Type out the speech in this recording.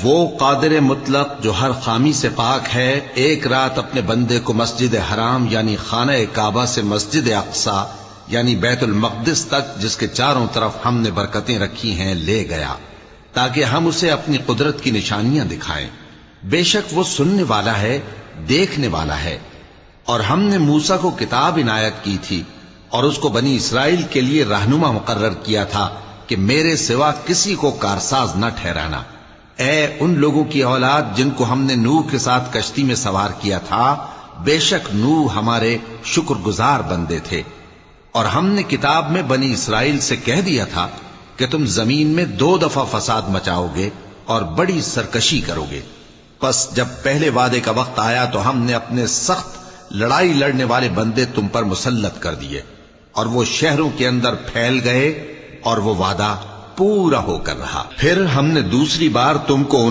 وہ قادر مطلق جو ہر خامی سے پاک ہے ایک رات اپنے بندے کو مسجد حرام یعنی خانہ کعبہ سے مسجد اقصی یعنی بیت المقدس تک جس کے چاروں طرف ہم نے برکتیں رکھی ہیں لے گیا تاکہ ہم اسے اپنی قدرت کی نشانیاں دکھائیں۔ بے شک وہ سننے والا ہے، دیکھنے والا ہے۔ اور ہم نے موسیٰ کو کتاب عنایت کی تھی اور اس کو بنی اسرائیل کے لیے رہنما مقرر کیا تھا کہ میرے سوا کسی کو کارساز نہ ٹھہرانا۔ اے ان لوگوں کی اولاد جن کو ہم نے نوح کے ساتھ کشتی میں سوار کیا تھا، بے شک نوح ہمارے شکر گزار بندے تھے۔ اور ہم نے کتاب میں بنی اسرائیل سے کہہ دیا تھا کہ تم زمین میں 2 دفعہ فساد مچاؤ گے اور بڑی سرکشی کرو گے۔ پس جب پہلے وعدے کا وقت آیا تو ہم نے اپنے سخت لڑائی لڑنے والے بندے تم پر مسلط کر دیے اور وہ شہروں کے اندر پھیل گئے اور وہ وعدہ پورا ہو کر رہا۔ پھر ہم نے دوسری بار تم کو